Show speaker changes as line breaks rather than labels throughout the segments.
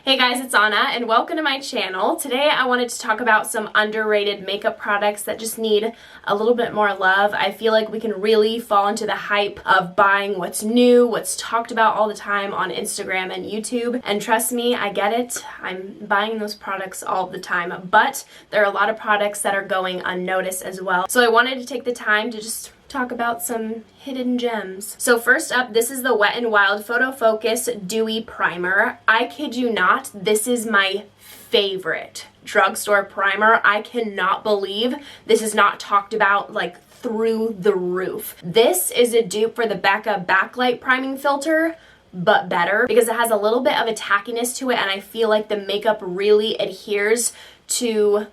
Hey guys, it's Anna and welcome to my channel. Today I wanted to talk about some underrated makeup products that just need a little bit more love. I feel like we can really fall into the hype of buying what's new, what's talked about all the time on Instagram and YouTube. And trust me, I get it. I'm buying those products all the time, but there are a lot of products that are going unnoticed as well. So I wanted to take the time to just talk about some hidden gems. So first up, this is the Wet n Wild Photofocus Dewy Primer. I kid you not, this is my favorite drugstore primer. I cannot believe this is not talked about like through the roof. This is a dupe for the Becca Backlight Priming Filter, but better because it has a little bit of a tackiness to it, and I feel like the makeup really adheres to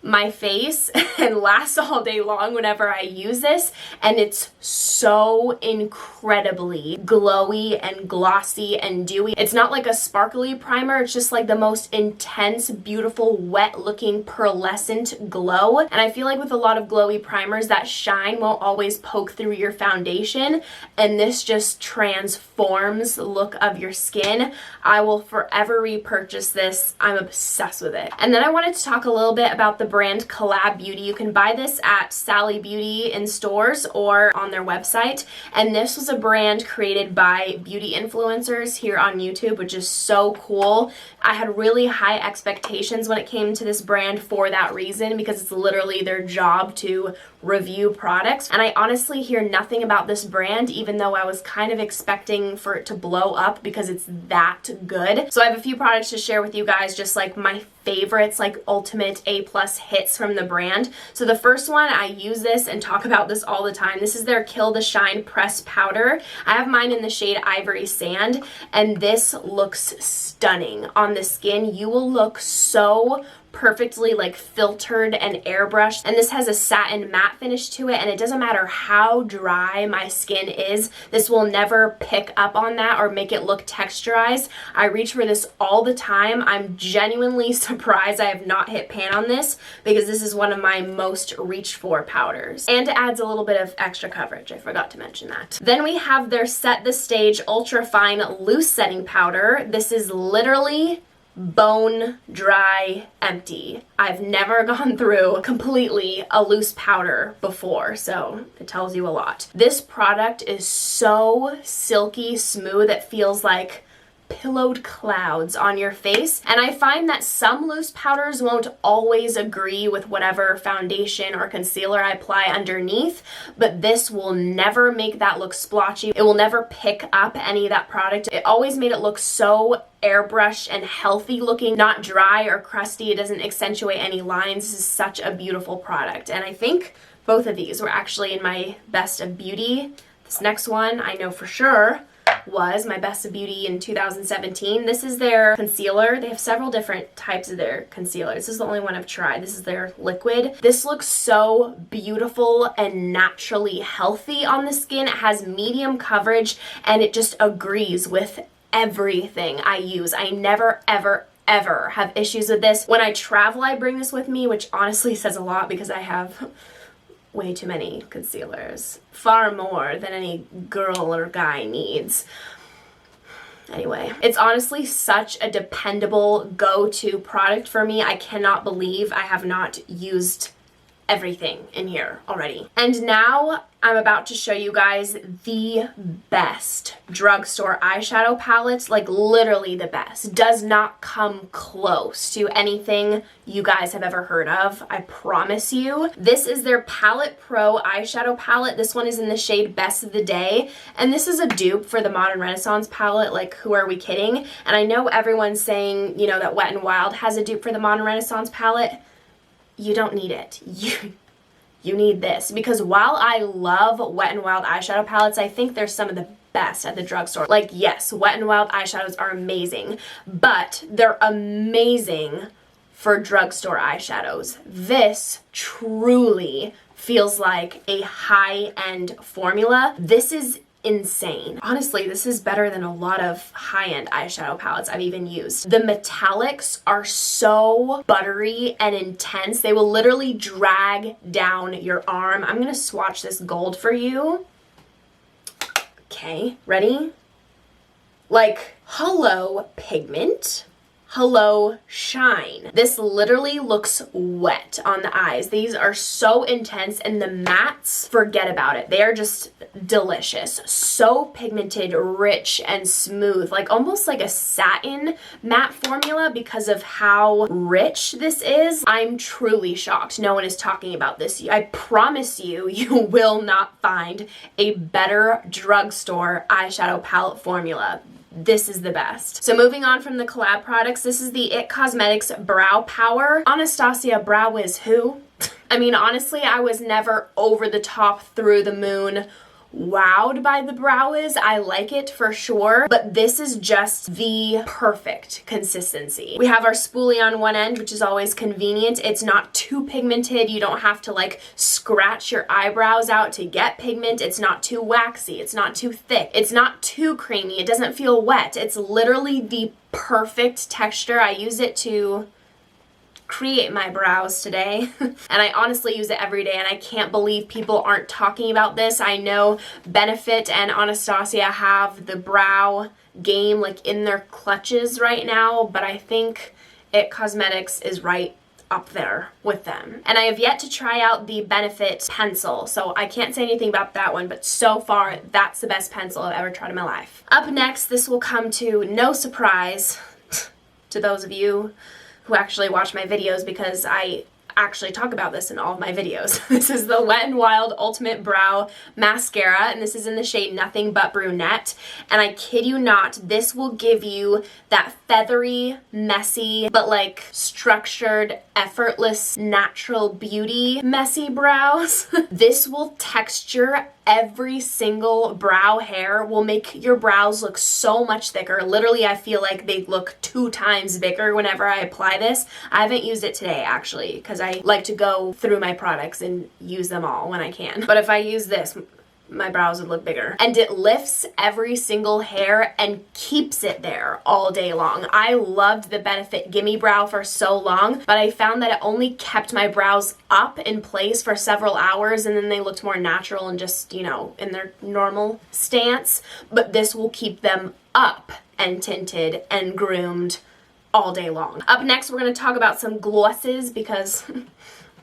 my face and lasts all day long whenever I use this, and it's so incredibly glowy and glossy and dewy. It's not like a sparkly primer, it's just like the most intense, beautiful, wet looking pearlescent glow. And I feel like with a lot of glowy primers, that shine won't always poke through your foundation, and this just transforms the look of your skin. I will forever repurchase this. I'm obsessed with it. And then I wanted to talk a little bit about the brand Collab Beauty. You can buy this at Sally Beauty in stores or on their website. And this was a brand created by beauty influencers here on YouTube, which is so cool. I had really high expectations when it came to this brand for that reason, because it's literally their job to review products. And I honestly hear nothing about this brand, even though I was kind of expecting for it to blow up because it's that good. So I have a few products to share with you guys, just like my favorites, like ultimate A+ hits from the brand. So the first one, I use this and talk about this all the time. This is their Kill the Shine Press Powder. I have mine in the shade Ivory Sand, and this looks stunning on the skin. You will look so perfectly like filtered and airbrushed, and this has a satin matte finish to it, and it doesn't matter how dry my skin is, this will never pick up on that or make it look texturized. I reach for this all the time. I'm genuinely surprised I have not hit pan on this, because this is one of my most reached for powders, and it adds a little bit of extra coverage. I forgot to mention that. Then we have their Set the Stage Ultra Fine Loose Setting Powder. This is literally bone dry empty. I've never gone through completely a loose powder before, so it tells you a lot. This product is so silky smooth, it feels like pillowed clouds on your face. And I find that some loose powders won't always agree with whatever foundation or concealer I apply underneath, but this will never make that look splotchy. It will never pick up any of that product. It always made it look so airbrushed and healthy looking, not dry or crusty. It doesn't accentuate any lines. This is such a beautiful product, and I think both of these were actually in my best of beauty. This next one I know for sure was my best of beauty in 2017. This is their concealer. They have several different types of their concealer. This is the only one I've tried. This is their liquid. This looks so beautiful and naturally healthy on the skin. It has medium coverage, and it just agrees with everything I use. I never ever have issues with this. When I travel, I bring this with me, which honestly says a lot because I have way too many concealers. Far more than any girl or guy needs. Anyway, it's honestly such a dependable go-to product for me. I cannot believe I have not used everything in here already. And now I'm about to show you guys the best drugstore eyeshadow palettes, like literally the best. Does not come close to anything you guys have ever heard of, I promise you. This is their Palette Pro eyeshadow palette. This one is in the shade Best of the Day, and this is a dupe for the Modern Renaissance palette. Like, who are we kidding? And I know everyone's saying, you know, that Wet n Wild has a dupe for the Modern Renaissance palette. You don't need it. You need this, because while I love Wet n Wild eyeshadow palettes, I think they're some of the best at the drugstore. Like, yes, Wet n Wild eyeshadows are amazing, but they're amazing for drugstore eyeshadows. This truly feels like a high-end formula. This is insane. Honestly, this is better than a lot of high-end eyeshadow palettes I've even used. The metallics are so buttery and intense. They will literally drag down your arm. I'm gonna swatch this gold for you. Okay, ready? Like, hello, pigment. Hello Shine. This literally looks wet on the eyes. These are so intense, and the mattes, forget about it. They are just delicious. So pigmented, rich, and smooth, like almost like a satin matte formula because of how rich this is. I'm truly shocked no one is talking about this. I promise you, you will not find a better drugstore eyeshadow palette formula. This is the best. So moving on from the collab products, this is the IT Cosmetics Brow Power. Anastasia Brow is who? I mean, honestly, I was never over the top, through the moon wowed by the Brow Wiz. I like it for sure, but this is just the perfect consistency. We have our spoolie on one end, which is always convenient. It's not too pigmented. You don't have to like scratch your eyebrows out to get pigment. It's not too waxy. It's not too thick. It's not too creamy. It doesn't feel wet. It's literally the perfect texture. I use it to create my brows today and I honestly use it every day, and I can't believe people aren't talking about this. I know Benefit and Anastasia have the brow game like in their clutches right now, but I think IT Cosmetics is right up there with them. And I have yet to try out the Benefit pencil, so I can't say anything about that one, but so far that's the best pencil I've ever tried in my life. Up next, this will come to no surprise to those of you who actually watch my videos, because I actually talk about this in all of my videos. This is the Wet n Wild Ultimate Brow Mascara, and this is in the shade Nothing But Brunette. And I kid you not, this will give you that feathery, messy, but like structured, effortless, natural beauty messy brows. This will texture every single brow hair, will make your brows look so much thicker. Literally, I feel like they look 2 times bigger whenever I apply this. I haven't used it today actually, because I like to go through my products and use them all when I can. But if I use this, my brows would look bigger. And it lifts every single hair and keeps it there all day long. I loved the Benefit Gimme Brow for so long, but I found that it only kept my brows up in place for several hours, and then they looked more natural and just, you know, in their normal stance. But this will keep them up and tinted and groomed all day long. Up next, we're going to talk about some glosses, because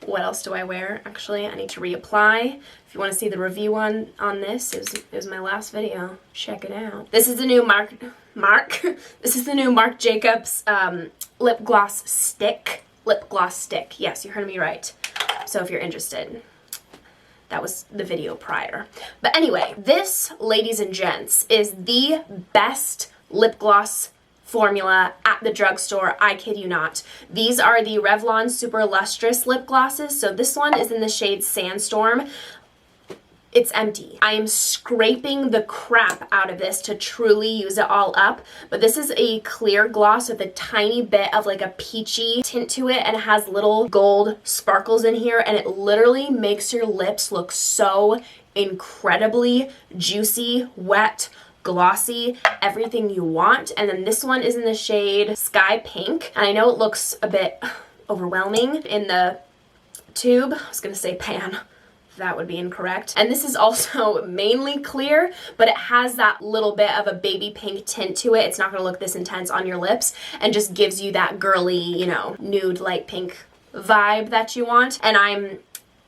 what else do I wear? Actually, I need to reapply. If you want to see the review on this, it was my last video. Check it out. This is the new This is the new Marc Jacobs lip gloss stick. Lip gloss stick. Yes, you heard me right. So if you're interested, that was the video prior. But anyway, this, ladies and gents, is the best lip gloss formula at the drugstore. I kid you not. These are the Revlon Super Lustrous lip glosses. So this one is in the shade Sandstorm. It's empty. I am scraping the crap out of this to truly use it all up, but this is a clear gloss with a tiny bit of like a peachy tint to it, and it has little gold sparkles in here, and it literally makes your lips look so incredibly juicy, wet, glossy, everything you want. And then this one is in the shade Sky Pink, and I know it looks a bit overwhelming in the tube. I was gonna say pan. That would be incorrect. And this is also mainly clear, but it has that little bit of a baby pink tint to it. It's not gonna look this intense on your lips, and just gives you that girly, you know, nude light pink vibe that you want. And I'm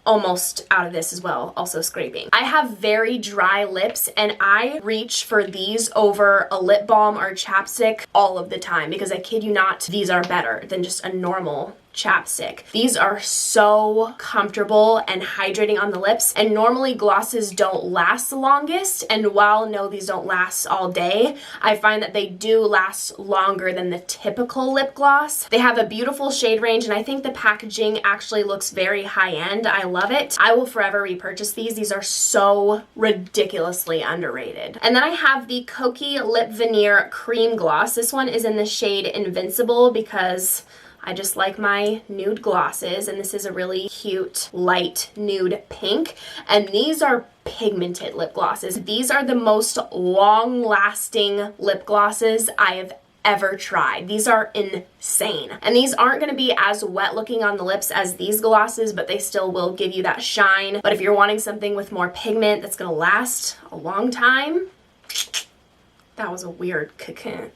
almost out of this as well, also scraping. I have very dry lips, and I reach for these over a lip balm or chapstick all of the time, because I kid you not, these are better than just a normal chapstick. These are so comfortable and hydrating on the lips, and normally glosses don't last the longest, and while no, these don't last all day, I find that they do last longer than the typical lip gloss. They have a beautiful shade range, and I think the packaging actually looks very high-end. I love it. I will forever repurchase these. These are so ridiculously underrated. And then I have the Kokie Lip Veneer Cream Gloss. This one is in the shade Invincible, because I just like my nude glosses, and this is a really cute light nude pink, and these are pigmented lip glosses. These are the most long-lasting lip glosses I have ever tried. These are insane, and these aren't going to be as wet looking on the lips as these glosses, but they still will give you that shine. But if you're wanting something with more pigment that's going to last a long time, that was a weird cocoon.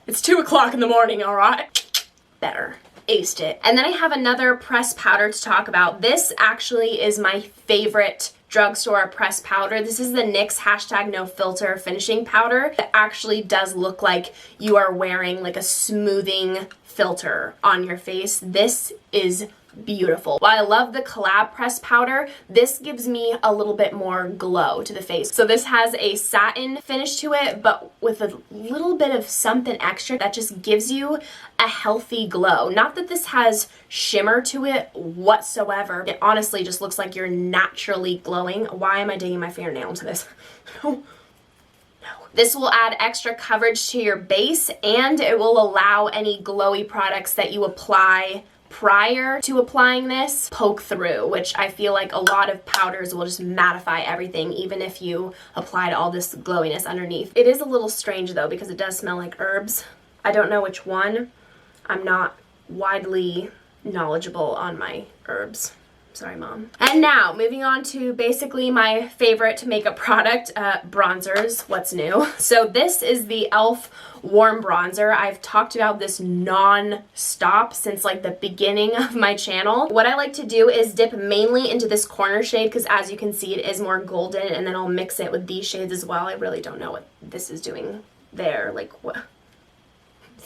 It's 2 o'clock in the morning, all right? Better. Aced it. And then I have another pressed powder to talk about. This actually is my favorite drugstore pressed powder. This is the NYX #NoFilter finishing powder. It actually does look like you are wearing like a smoothing filter on your face. This is beautiful. While I love the Collab pressed powder, this gives me a little bit more glow to the face. So this has a satin finish to it, but with a little bit of something extra that just gives you a healthy glow. Not that this has shimmer to it whatsoever. It honestly just looks like you're naturally glowing. Why am I digging my fingernail into this? This will add extra coverage to your base, and it will allow any glowy products that you apply prior to applying this poke through, which I feel like a lot of powders will just mattify everything even if you applied all this glowiness underneath. It is a little strange though because it does smell like herbs. I don't know which one. I'm not widely knowledgeable on my herbs. Sorry, Mom. And now, moving on to basically my favorite makeup product, bronzers. What's new? So this is the e.l.f. Warm Bronzer. I've talked about this non-stop since like the beginning of my channel. What I like to do is dip mainly into this corner shade because as you can see it is more golden, and then I'll mix it with these shades as well. I really don't know what this is doing there. Like what?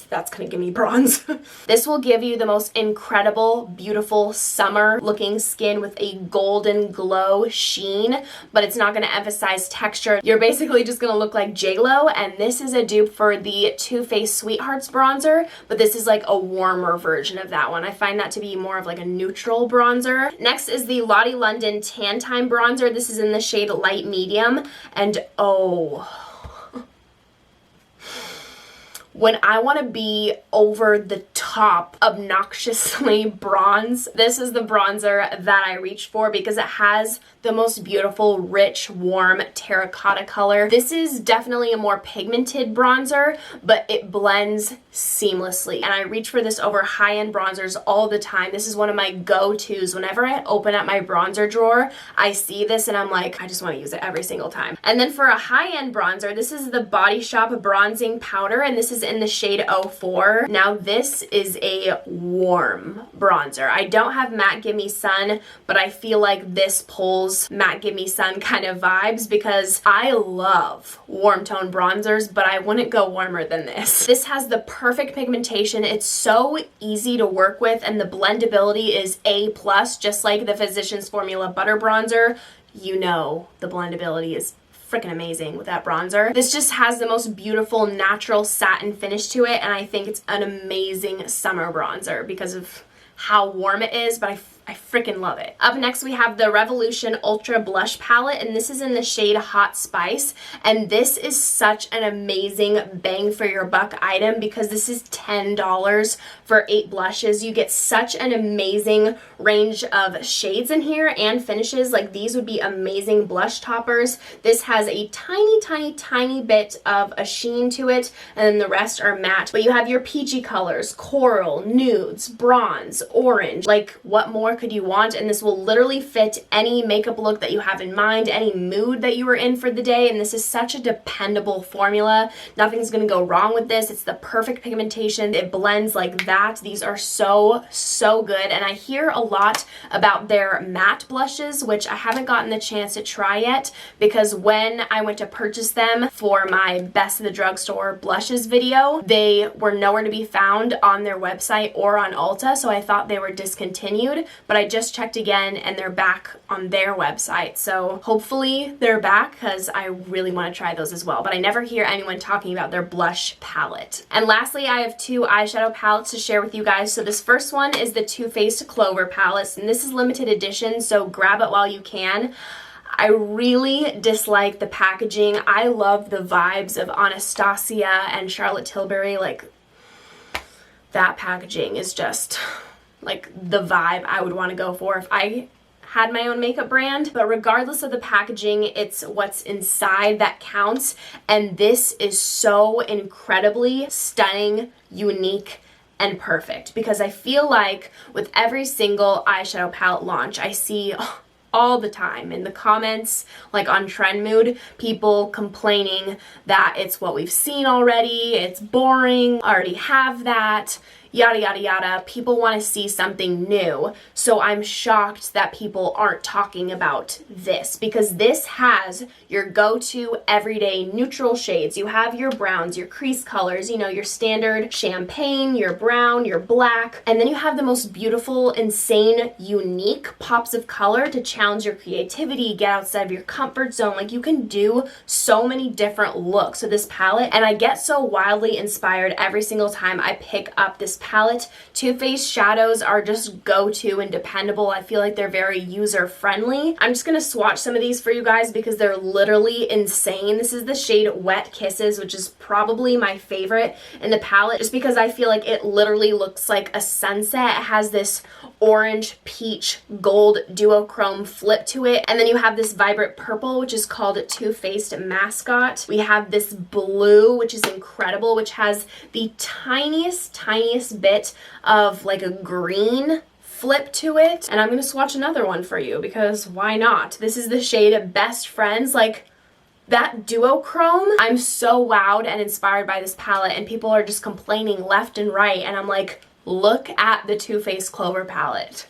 That's gonna give me bronze. This will give you the most incredible, beautiful, summer looking skin with a golden glow sheen, but it's not gonna emphasize texture. You're basically just gonna look like J-Lo, and this is a dupe for the Too Faced Sweethearts bronzer, but this is like a warmer version of that one. I find that to be more of like a neutral bronzer. Next is the Lottie London Tan Time bronzer. This is in the shade Light Medium, and oh, when I want to be over the top, obnoxiously bronze, this is the bronzer that I reach for because it has the most beautiful, rich, warm terracotta color. This is definitely a more pigmented bronzer, but it blends seamlessly. And I reach for this over high-end bronzers all the time. This is one of my go-tos. Whenever I open up my bronzer drawer, I see this and I'm like, I just want to use it every single time. And then for a high-end bronzer, this is the Body Shop bronzing powder, and this is in the shade 04. Now this is a warm bronzer. I don't have Matte Gimme Sun, but I feel like this pulls Matte Gimme Sun kind of vibes because I love warm tone bronzers, but I wouldn't go warmer than this. This has the perfect pigmentation. It's so easy to work with, and the blendability is A+, just like the Physicians Formula Butter Bronzer. You know the blendability is freaking amazing with that bronzer. This just has the most beautiful natural satin finish to it, and I think it's an amazing summer bronzer because of how warm it is, but I freaking love it. Up next we have the Revolution Ultra Blush Palette, and this is in the shade Hot Spice, and this is such an amazing bang for your buck item because this is $10 for 8 blushes. You get such an amazing range of shades in here and finishes. Like these would be amazing blush toppers. This has a tiny bit of a sheen to it, and then the rest are matte. But you have your peachy colors, coral, nudes, bronze, orange. Like what more could you want? And this will literally fit any makeup look that you have in mind, any mood that you are in for the day, and this is such a dependable formula. Nothing's gonna go wrong with this. It's the perfect pigmentation. It blends like that. These are so good, and I hear a lot about their matte blushes, which I haven't gotten the chance to try yet because when I went to purchase them for my Best of the Drugstore blushes video, they were nowhere to be found on their website or on Ulta, so I thought they were discontinued, but I just checked again and they're back on their website. So hopefully they're back because I really want to try those as well, but I never hear anyone talking about their blush palette. And lastly, I have 2 eyeshadow palettes to share with you guys. So this first one is the Too Faced Clover palette, and this is limited edition, so grab it while you can. I really dislike the packaging. I love the vibes of Anastasia and Charlotte Tilbury. Like that packaging is just like the vibe I would want to go for if I had my own makeup brand. But regardless of the packaging, it's what's inside that counts, and this is so incredibly stunning, unique, and perfect because I feel like with every single eyeshadow palette launch I see all the time in the comments, like on Trend Mood, people complaining that it's what we've seen already, it's boring, already have that, yada yada yada. People want to see something new. So I'm shocked that people aren't talking about this, because this has your go-to everyday neutral shades. You have your browns, your crease colors, you know, your standard champagne, your brown, your black, and then you have the most beautiful, insane, unique pops of color to challenge your creativity, get outside of your comfort zone. Like, you can do so many different looks with this palette, and I get so wildly inspired every single time I pick up this palette. Too Faced shadows are just go-to and dependable. I feel like they're very user-friendly. I'm just gonna swatch some of these for you guys because they're literally insane. This is the shade Wet Kisses, which is probably my favorite in the palette, just because I feel like it literally looks like a sunset. It has this orange, peach, gold duochrome flip to it. And then you have this vibrant purple, which is called Too Faced Mascot. We have this blue, which is incredible, which has the tiniest bit of like a green flip to it. And I'm gonna swatch another one for you because why not? This is the shade Best Friends. Like, that duochrome, I'm so wowed and inspired by this palette, and people are just complaining left and right, and I'm like, look at the Too Faced Clover palette.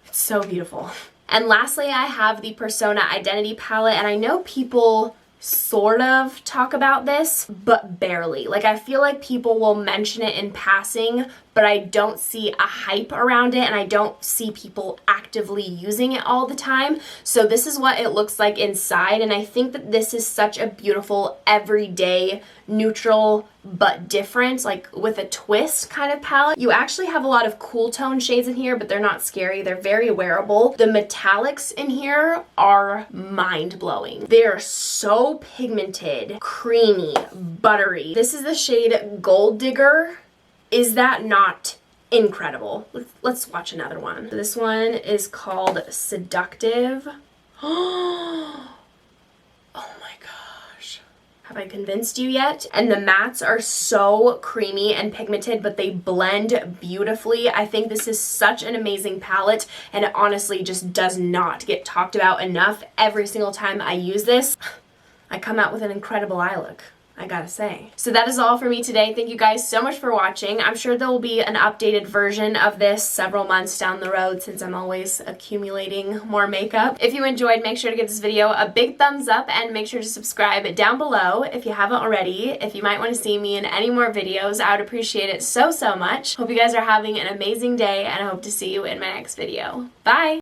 It's so beautiful. And lastly, I have the Persona Identity palette, and I know people sort of talk about this, but barely. Like, I feel like people will mention it in passing, but I don't see a hype around it, and I don't see people actively using it all the time. So this is what it looks like inside, and I think that this is such a beautiful, everyday, neutral, but different, like with a twist kind of palette. You actually have a lot of cool tone shades in here, but they're not scary. They're very wearable. The metallics in here are mind-blowing. They're so pigmented, creamy, buttery. This is the shade Gold Digger. Is that not incredible? Let's watch another one. This one is called Seductive. Oh my gosh. Have I convinced you yet? And the mattes are so creamy and pigmented, but they blend beautifully. I think this is such an amazing palette, and it honestly just does not get talked about enough. Every single time I use this, I come out with an incredible eye look, I gotta say. So that is all for me today. Thank you guys so much for watching. I'm sure there will be an updated version of this several months down the road, since I'm always accumulating more makeup. If you enjoyed, make sure to give this video a big thumbs up and make sure to subscribe down below if you haven't already. If you might want to see me in any more videos, I would appreciate it so much. Hope you guys are having an amazing day, and I hope to see you in my next video. Bye!